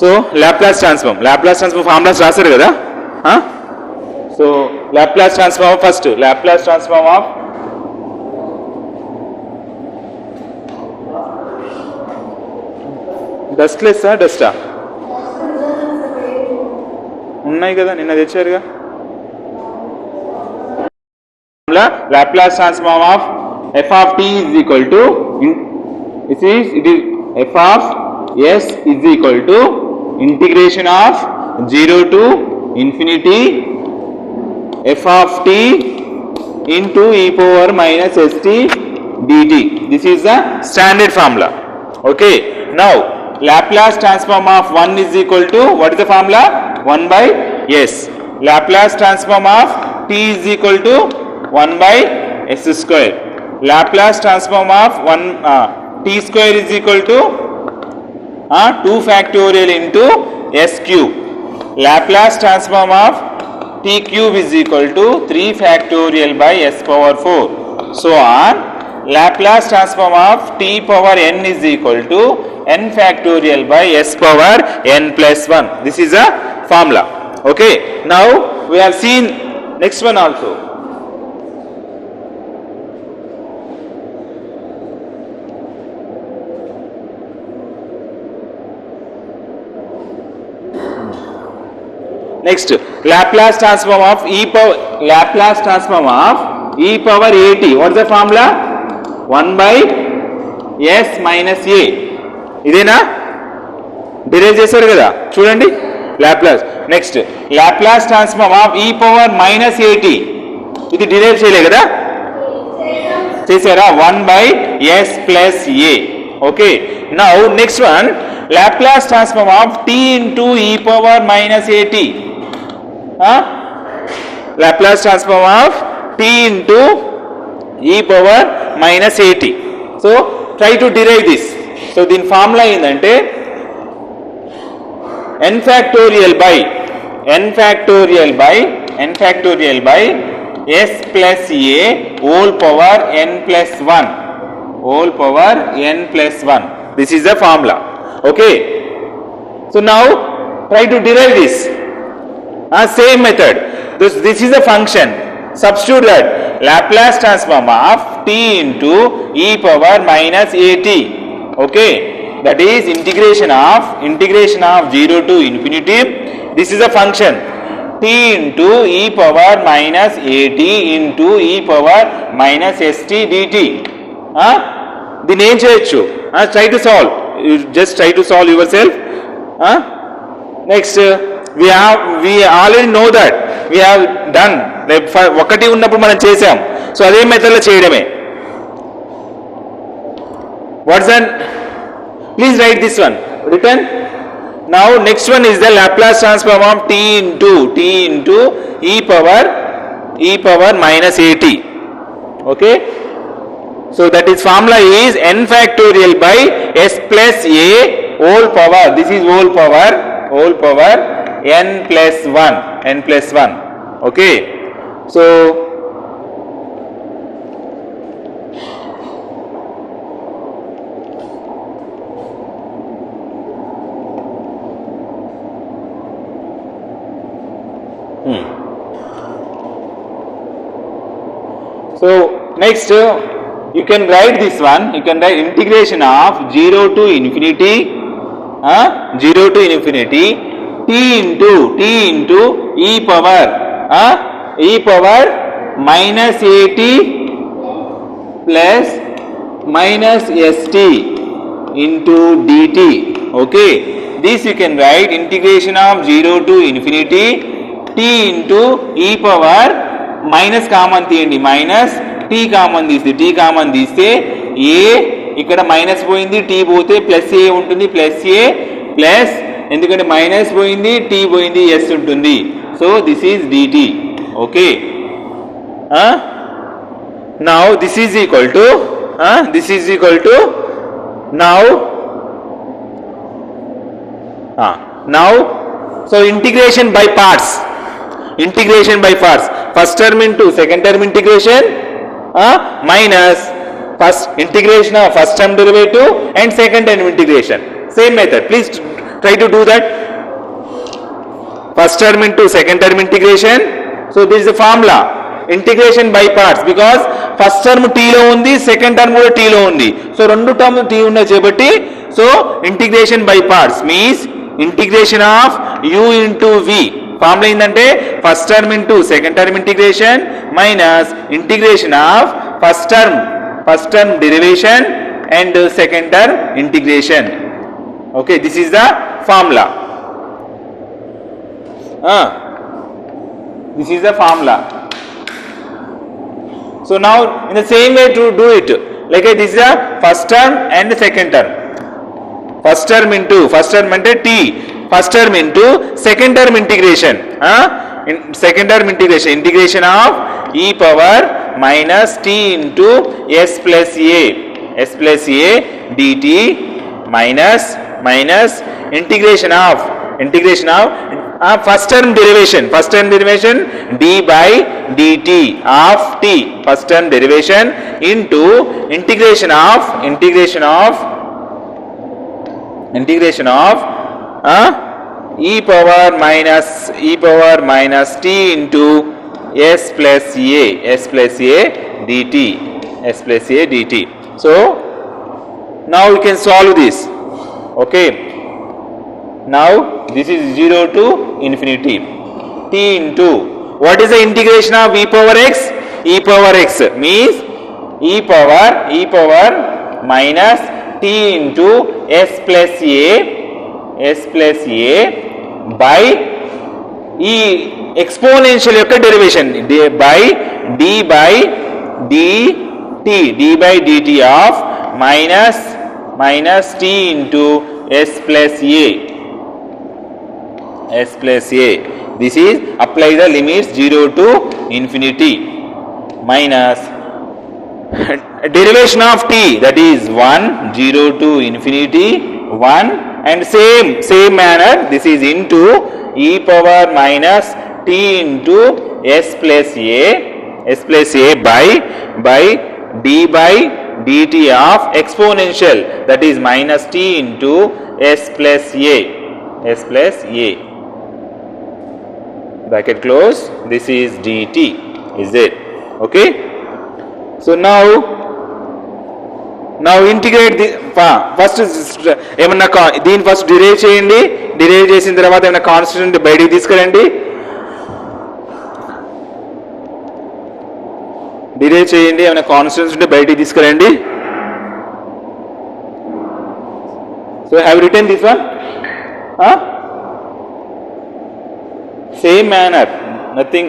So Laplace transform formulas రాశారు కదా. So Laplace transform first, Laplace transform of డస్ట్లెస్ డస్టా ఉన్నాయి కదా, నిన్న తెచ్చారుగా. Laplace transform of f of t is equal to it is f of s is equal to integration of 0 to infinity f of t into e power minus st dt. This is the standard formula. Okay, now Laplace transform of 1 is equal to, what is the formula? 1 by s. Laplace transform of t is equal to 1 by s square. Laplace transform of t square is equal to 2 factorial into s cube. Laplace transform of t cube is equal to 3 factorial by s power 4. So on. Laplace transform of t power n is equal to n factorial by s power n plus 1. This is a formula. Okay. Now we have seen next one also. Next, Laplace transform of e power at. What is the formula? 1 by s minus a. ఇదేనా derive చేశారు కదా చూడండి Laplace. Next Laplace transform of e power minus at. ఇది derive చేయలే కదా, చేశారా? 1 by s plus a. Okay, now next one Laplace transform of t into e power minus at. Laplace transform of t into e power minus at. So try to derive this. So దీని formula ఏంటంటే n factorial by s plus a whole power n plus 1. This is the formula. Okay, so now try to derive this. Same method. This is a function. Substitute that Laplace transform of t into e power minus at. Okay, that is integration of 0 to infinity. This is a function t into e power minus at into e power minus st dt. దీన్ని ఏం చేయొచ్చు? Try to solve. You just try to solve yourself. Next, we already know that we have done. ఒకటి ఉన్నప్పుడు మనం చేసాం, so అదే మెథడ్లో చేయడమే. What's that? Please right this one return. Now next one is the Laplace transform of t into e power minus at. Okay, so that is formula is n factorial by s plus a whole power. This is whole power n plus 1. Okay, so next you can write this one. You can write integration of 0 to infinity t into e power minus at plus minus st into dt. Okay, this you can write integration of 0 to infinity t into e power minus common తీయండి, minus t common తీస్తే a ఇక్కడ minus పోయింది, t పోతే plus a ఉంటుంది, plus a plus ఎందుకంటే minus పోయింది, t పోయింది, s ఉంటుంది. So this is dt. Okay, now this is equal to now so integration by parts. First term into second term integration minus first integration of first term derivative and second term integration. Same method. Please Try to do that. First term into second term integration. So this is the formula. Integration by parts, because first term t లో ఉంది, second term కూడా t లో ఉంది. So రెండు term t ఉన్నాయి కాబట్టి so integration by parts means integration of u into v. Formula ఏంటంటే first term into second term integration minus integration of first term derivation and second term integration. Okay, this is the formula. This is the formula. So now in the same way to do it, like this is the first term and second term. First term ante t, first term into second term integration. Second term integration of e power minus t into s plus a dt minus integration of first term derivation d by dt of t, first term derivation into integration of e power minus t into s plus a dt. So now we can solve this. Okay, now this is 0 to infinity. T into what is the integration of e power x? E power x means e power minus t into s plus a by e exponential యొక్క derivation by d by dt of minus t into s plus a. This is apply the limits 0 to infinity minus derivation of t, that is 1, 0 to infinity 1, and same manner this is into e power minus t into s plus a by d by dt of exponential, that is minus t into s plus a. Bracket close. This is dt, is it? Okay. So now integrate the first ఏమన్నా దీని first derive చేయండి. Derive చేసిన తర్వాత ఏమైనా constant బయటికి తీసుకురండి. Derive చేయండి, ఏమైనా కాన్స్టెంట్స్ ఉంటే బయటికి తీసుకురండి. So have return this one. Same manner, nothing.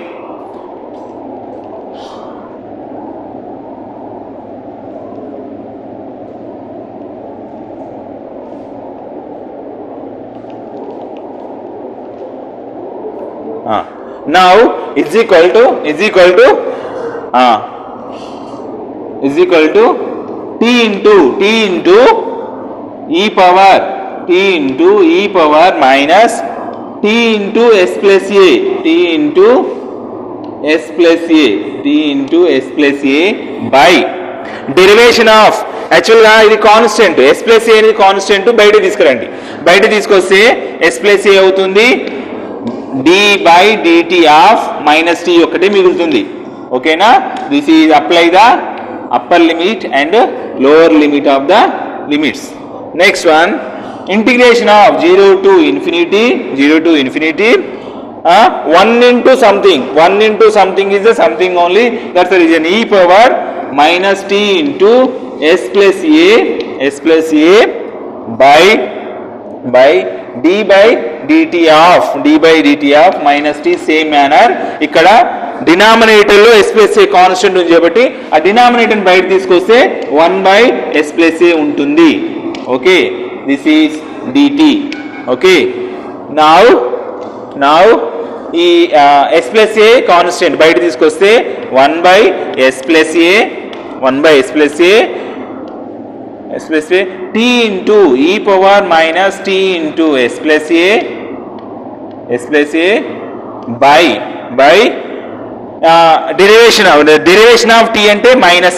Now is equal to t into e power minus t into s plus a by derivation of, actually గా ఇది కాన్స్టెంట్ s plus a అనేది constant బయట తీసుకురండి. బయట తీసుకొస్తే s plus a అవుతుంది d by dt of minus t ఒకటి మిగులుతుంది. ఓకేనా, this is apply the upper limit and lower limit of the limits. Next one, integration of 0 to infinity 1 into something is the something only, that's the reason e power minus t into s plus a by d by dt of minus t. same manner ఇక్కడ denominator లో s plus a constant ఉంది కాబట్టి ఆ denominator బయట తీసుకొస్తే 1 by s plus a ఉంటుంది. Okay, this is dt. Okay, now ఈ s plus a constant బయట తీసుకొస్తే 1 by s plus a t into e power minus t into s plus a by derivation of t అంటే minus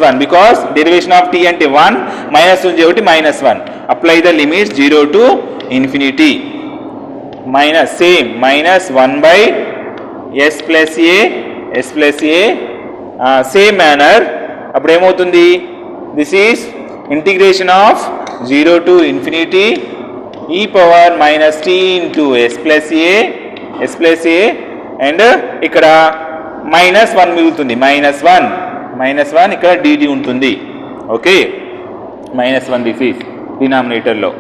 1 because derivation of t అంటే 1 minus ఉంది కాబట్టి -1 apply the limits 0 to infinity. Minus same minus 1 by s plus a same manner. అప్పుడు ఏమవుతుంది? This is integration of 0 to infinity e power minus t into s plus a and ఇక్కడ -1 మిగులుతుంది. -1 ఇక్కడ dt ఉంటుంది. Okay, -1 this is డినామినేటర్లో.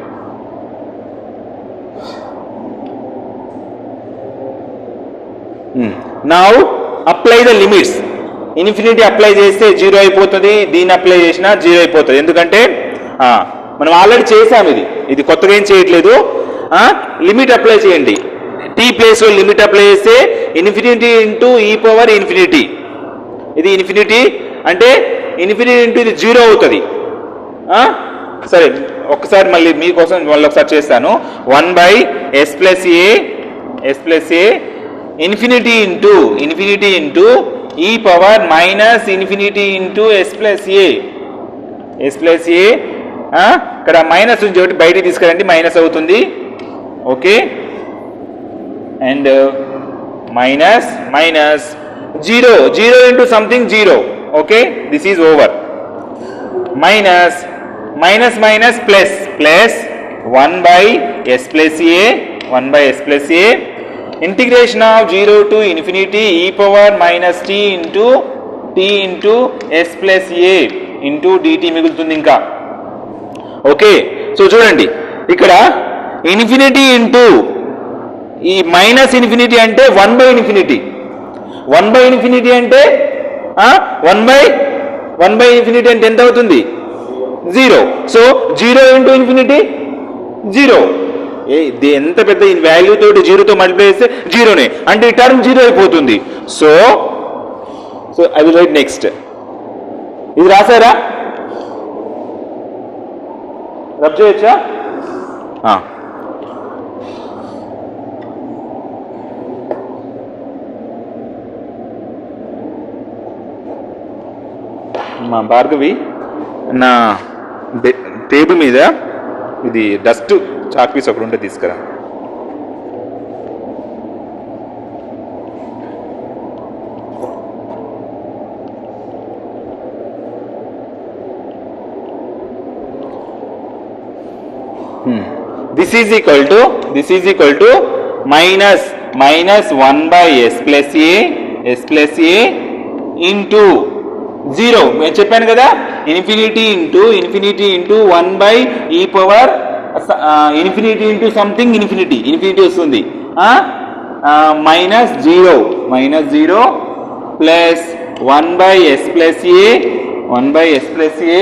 Now apply the limits. Infinity apply చేస్తే 0 అయిపోతుంది, దీన్ని అప్లై చేసినా 0 అయిపోతుంది. ఎందుకంటే మనం ఆల్రెడీ చేసాం, ఇది కొత్తగా ఏం చేయట్లేదు. లిమిట్ అప్లై చేయండి. టీ ప్లేస్లో లిమిట్ అప్లై చేస్తే infinity into e power infinity, ఇది ఇన్ఫినిటీ అంటే ఇన్ఫినిటీ ఇంటూ ఇది 0 అవుతుంది. సరే, ఒక్కసారి మళ్ళీ మీకోసం మళ్ళీ ఒకసారి చేస్తాను. 1 by s plus a infinity into e power minus infinity into s plus a ఇక్కడ మైనస్ నుంచి ఒకటి బయటికి తీసుకురండి, మైనస్ అవుతుంది. Okay, and minus 0 into something 0. Okay, this is over. Minus plus 1 by s plus a integration of 0 to infinity e power minus t into s plus a into dt మిగులుతుంది ఇంకా. Okay, so చూడండి ఇక్కడ infinity into ఈ minus infinity అంటే 1 by infinity. 1 by infinity అంటే 1 by infinity అంటే ఎంత అవుతుంది? 0. So 0 into infinity 0. ఎంత పెద్ద వాల్యూ తోటి 0తో మల్టిప్లై చేస్తే 0నే, అంటే ఈ టర్మ్ 0 అయిపోతుంది. So I will write next. ఇది రాసారా? రబ్ చేయొచ్చా? మా భార్గవి నా టేబుల్ మీద ఇది డస్ట్ చాక్ పీస్ ఒకటి ఉంటే తీసుకురా. This is equal to minus 1 by s plus a into 0. నేను చెప్పాను కదా, infinity into 1 by e power infinity into something infinity వస్తుంది. -0 plus 1 by s plus a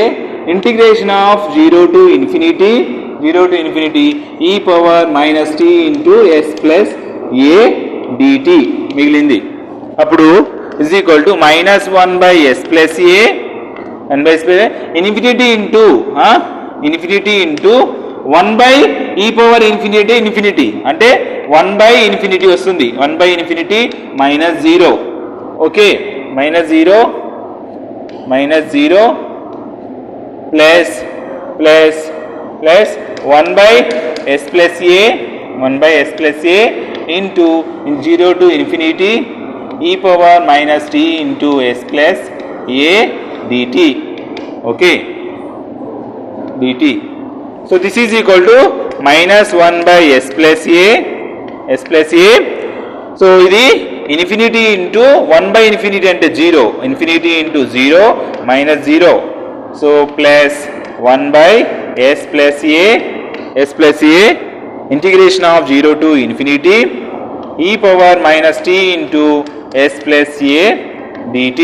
integration of 0 to infinity e power minus t into s plus a dt మిగిలింది. అప్పుడు is equal to -1 by s plus a infinity into 1 by e power infinity అంటే 1 by infinity వస్తుంది. 1 by infinity -0. Okay, -0 plus 1 by s plus a into 0 to infinity e power minus t into s plus a dt. Okay, dt. So this is equal to -1 by s plus a. So ఇది infinity into 1 by infinity అంటే 0, infinity into 0 -0. So plus 1 by s plus a integration of 0 to infinity e power minus t into s plus a dt.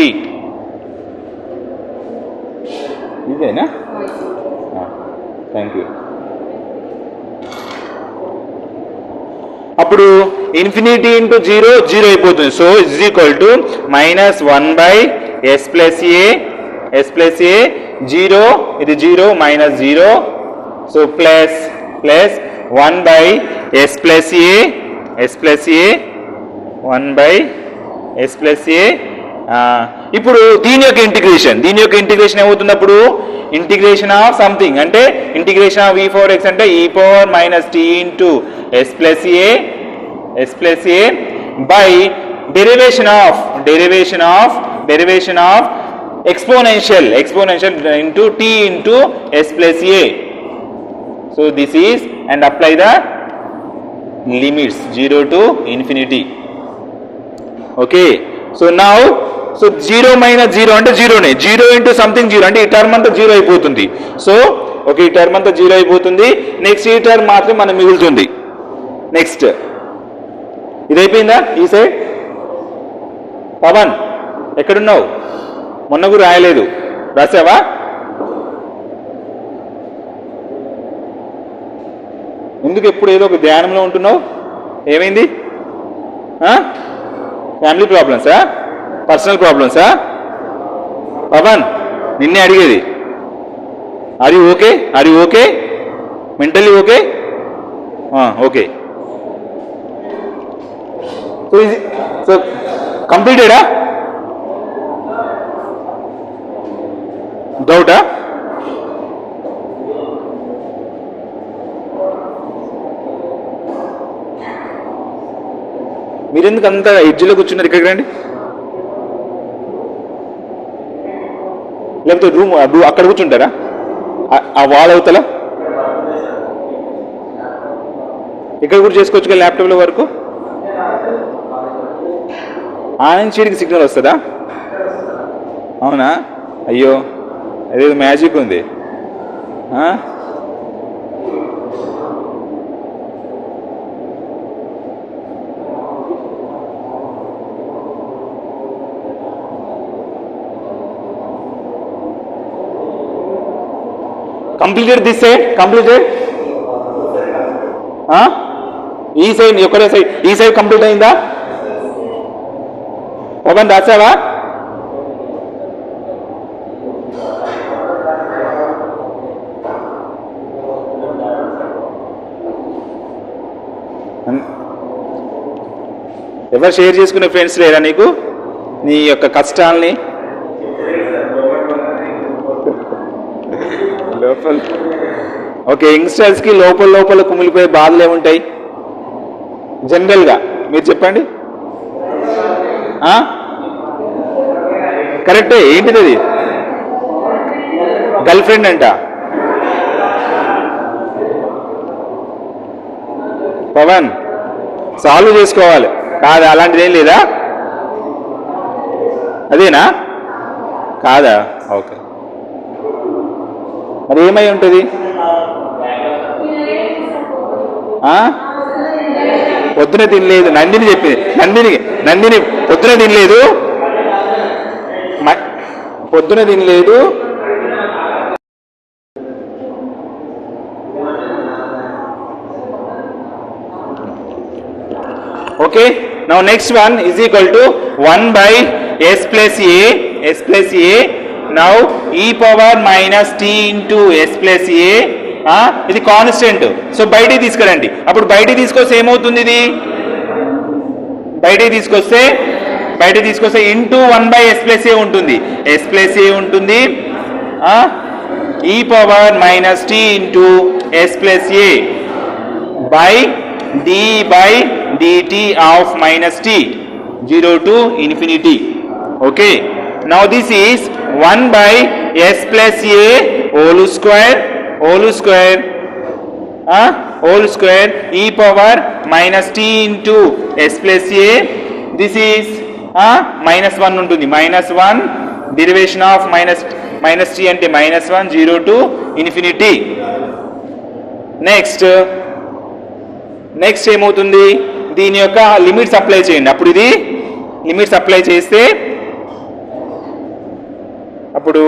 ఇదేనా? Thank you. అప్పుడు infinity into 0 అయిపోతుంది. So is equal to -1 by s plus a 0, ఇది 0 -0. So plus 1 by s plus a 1 by s plus a ఇప్పుడు దీని యొక్క integration ఏమవుతున్నప్పుడు integration of something అంటే integration of e4x అంటే e power minus t into s plus a by derivation of exponential into t into s plus a. So this is, and apply the limits 0 to infinity. Okay, so now 0 minus 0 అంటే 0నే, 0 into something 0 అంటే ఈ term అంతా 0 అయిపోతుంది. So okay, ఈ term అంతా 0 అయిపోతుంది. Next ఈ term మాత్రం మనకు మిగులుతుంది. నెక్స్ట్ ఇది అయిపోయిందా? ఈ సైడ్ పవన్ ఎక్కడున్నావు? మొన్న కూడా రాయలేదు, రాసావా? ఎందుకు ఎప్పుడు ఏదో ఒక ధ్యానంలో ఉంటున్నావు? ఏమైంది? ఫ్యామిలీ ప్రాబ్లమ్సా? పర్సనల్ ప్రాబ్లమ్సా? పవన్ నిన్నే అడిగేది. Are you okay? Mentally okay? Okay. So కంప్లీటెడా? డౌటా? మీరెందుకు అంత ఎడ్జ్లో కూర్చున్నారు? ఇక్కడికి రండి. లేకపోతే రూమ్ అక్కడ కూర్చుంటారా? ఆ వాల్ అవతల ఇక్కడ కూడా చేసుకోవచ్చు కదా ల్యాప్టాప్లో వరకు. ఆనంద్ చీడికి సిగ్నల్ వస్తుందా? అవునా? అయ్యో, అదేదో మ్యాజిక్ ఉంది. Completed this side, completed. ఈ సైడ్ ఒకటే సైడ్, ఈ సైడ్ కంప్లీట్ అయిందా? పవన్ రాసావా? ఎవరు షేర్ చేసుకునే ఫ్రెండ్స్ లేరా నీకు నీ యొక్క కష్టాలని? లోపల ఓకే, యంగ్స్టర్స్కి లోపల కుమిలిపోయే బాధలు ఏముంటాయి జనరల్గా? మీరు చెప్పండి. కరెక్టే. ఏంటిది అది? గర్ల్ ఫ్రెండ్ అంట. పవన్ సాల్వ్ చేసుకోవాలి కాదా? అలాంటిది ఏం లేదా? అదేనా? కాదా? ఓకే, మరి ఏమై ఉంటుంది? పొద్దున తినలేదు. నందిని చెప్పింది. నందిని పొద్దున తినలేదు. Okay, now next one is equal to 1 by s plus a. Now e power minus t into s plus a. ఇది కాన్స్టెంట్. సో బయటికి తీసుకురండి. అప్పుడు బయటికి తీసుకొస్తే ఏమవుతుంది? ఇది బయటికి తీసుకొస్తే into 1 by s plus a ఉంటుంది. s plus a ఉంటుంది. e power minus t into s plus a by d by dt of minus t 0 to infinity. Okay, now this is 1 by s plus a whole square e power minus t into s plus a. This is minus 1 ఉంటుంది. -1 derivation of minus t అంటే -1 0 to infinity. Next ఏమవుతుంది? దీని యొక్క limits apply చేయండి. అప్పుడు ఇది limits apply చేస్తే అప్పుడు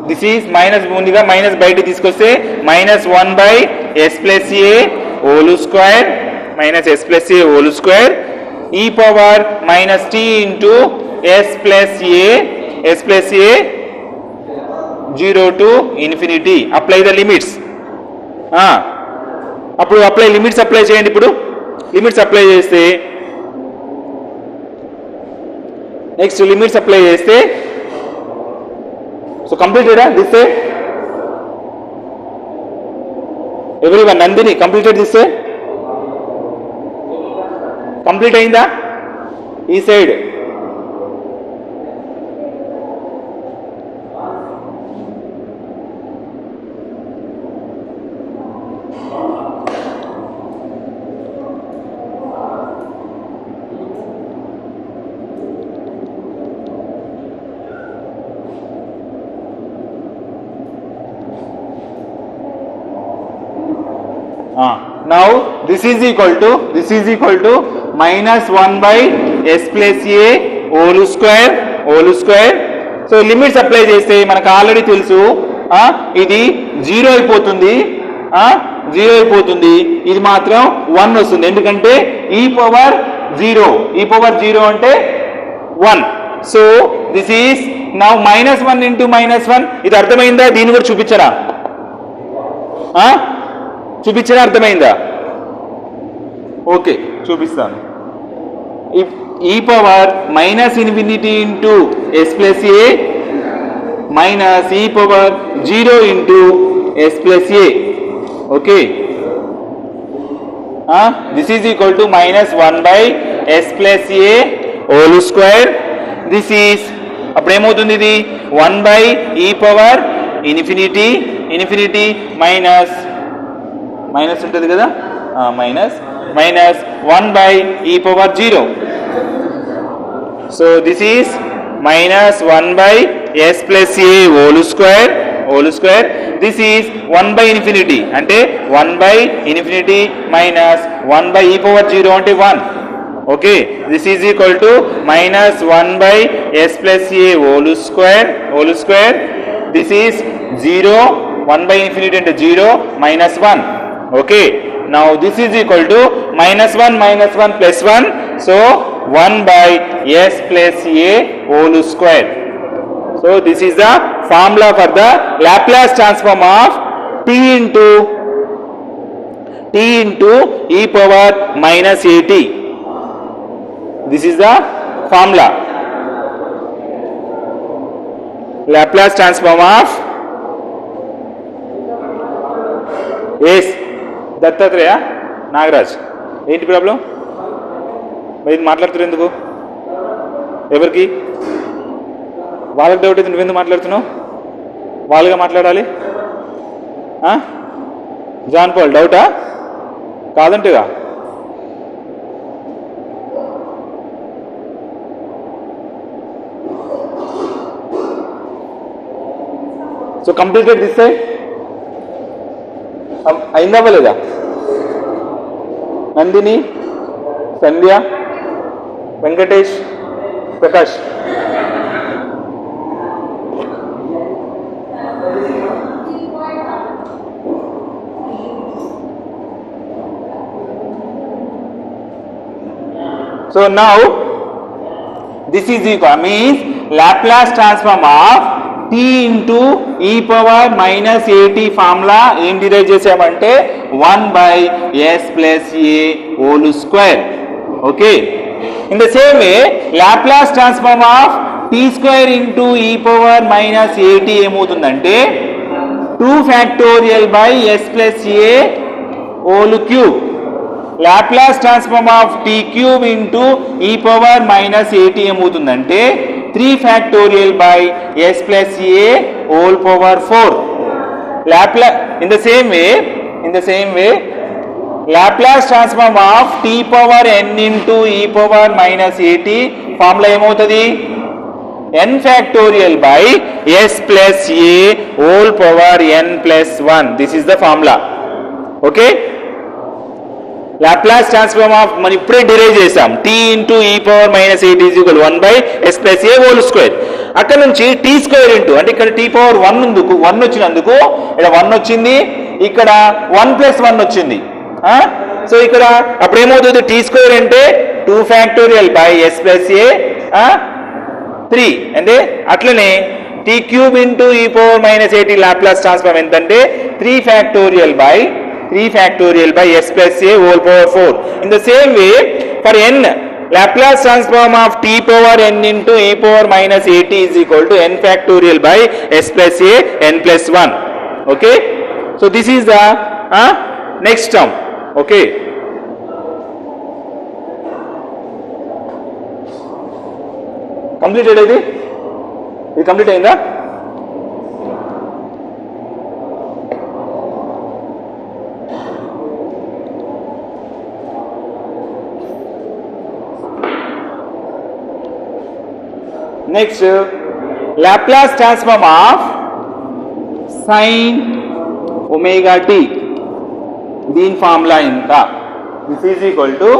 దిస్ ఈజ్ మైనస్ ముందుగా మైనస్ బయట తీసుకొస్తే -1 by s plus a whole square e power minus t into s plus a 0 to infinity. Apply the limits. అప్పుడు లిమిట్స్ అప్లై చేయండి. ఇప్పుడు లిమిట్స్ అప్లై చేస్తే నెక్స్ట్ లిమిట్స్ అప్లై చేస్తే సో కంప్లీటెడా this side everyone Nandini completed this side complete అయిందా ఈ side now this is equal to minus 1 by s plus a whole square so limits apply చేస్తే మనకు already తెలుసు ఇది 0 అయిపోతుంది ఇది మాత్రం 1 వస్తుంది ఎందుకంటే e పవర్ 0 అంటే 1 so this is now -1 into -1 ఇది అర్థమైందా దీన్ని కూడా చూపించరా అర్థమైందా ఓకే చూపిస్తాను ఈ పవర్ -∞ ఇంటూ s ప్లస్ ఏ మైనస్ ఈ power 0 into s plus A okay this is equal to -1 by s plus A whole square this is అప్పుడు ఏమవుతుంది ఇది 1 బై ఈ పవర్ ఇన్ఫినిటీ మైనస్ ఉంటుంది కదా minus 1 by e power 0 so this is -1 by s plus a whole square this is 1 by infinity అంటే 1 by infinity minus 1 by e power 0 అంటే 1 okay this is equal to -1 by s plus a whole square this is 0 1 by infinity అంటే 0 minus 1 okay now this is equal to -1 plus 1 so 1 by s plus a whole square so this is the formula for the Laplace transform of t into e power minus at this is the formula Laplace transform of yes Dattatreya Nagaraj ఏంటి problem మరి మాట్లాడుతున్నారు ఎందుకు ఎవరికి వాళ్ళకి doubt అయితే నువ్వెందుకు మాట్లాడుతున్నావు వాళ్ళుగా మాట్లాడాలి జాన్ పాల్ డౌటా కాదంటేగా సో కంప్లీటెడ్ దిస్ సైడ్ అయిందా లేదా Nandini Sandhya Venkatesh Prakash so now this is equal means Laplace transform of t into e power minus at formula ఏం డిరైవ్ చేసామంటే 1 by s plus a whole square okay in the same way Laplace transform of t square into e power minus at ఏమవుతుందంటే 2 factorial by s plus a whole cube Laplace transform of t cube into e power minus at ఏమవుతుందంటే 3 factorial by s plus a whole power 4 Laplace in the same way Laplace transform of t power n into e power minus at formula ఏమవుతుంది n factorial by s plus a whole power n plus 1 this is the formula okay Laplace transform of మనం ఇప్పుడే derive చేసాం t into e power minus 8 is equal 1 by s plus a whole square అక్కడ నుంచి t square into అంటే ఇక్కడ t power 1 వచ్చినందుకు ఇక్కడ 1 వచ్చింది ఇక్కడ 1 plus 1 వచ్చింది సో ఇక్కడ అప్పుడు ఏమవుతుంది t square అంటే 2 factorial by s plus a 3 అంటే అట్లనే t cube into e power minus 8 Laplace transform ఎంతంటే 3 factorial by s plus a whole power 4 in the same way for n Laplace transform of t power n into e power minus at is equal to n factorial by s plus a n plus 1. Okay, so this is the next term. Okay, completed ఇది complete అయిందా? Next, Laplace transform of sin omega t. దీని formula ఎంత? This is equal to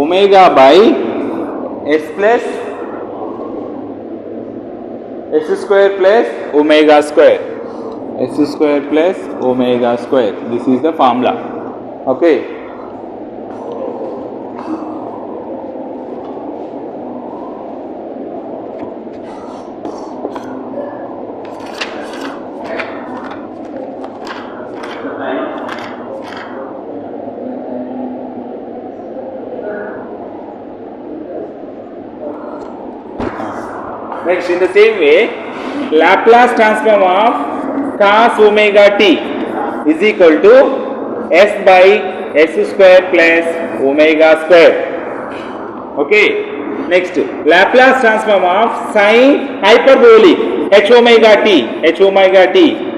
omega by s plus s square plus omega square. S square plus omega square. This is the formula. Okay. Next, in the same way, Laplace transform of cos omega t is equal to s by s square plus omega square. Okay. Next, Laplace transform of sin hyperbolic h omega t.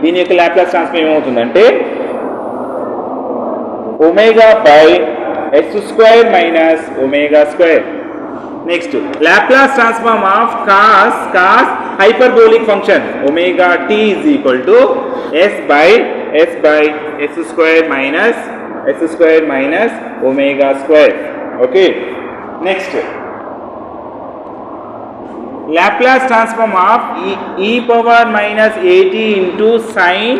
దీని యొక్క Laplace transform ఏమవుతుందంటే omega by s square minus omega square. Next, Laplace transform of cos hyperbolic function omega t is equal to s by s square minus omega square. Okay. Next, Laplace transform of e power minus at into sin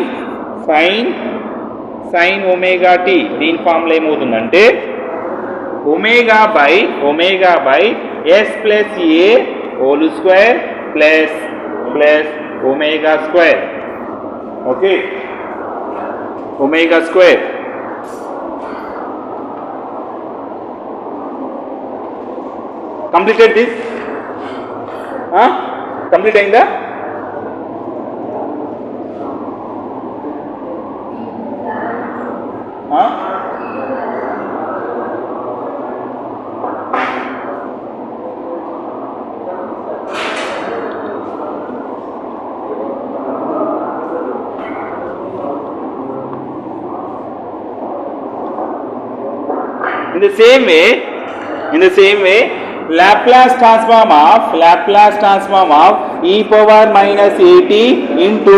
omega t. దీని formula ఏమవుతుందంటే omega by s plus a whole square plus omega square. Okay, omega square. Completed this? Complete అయిందా? In the same way, Laplace transform of e power minus at into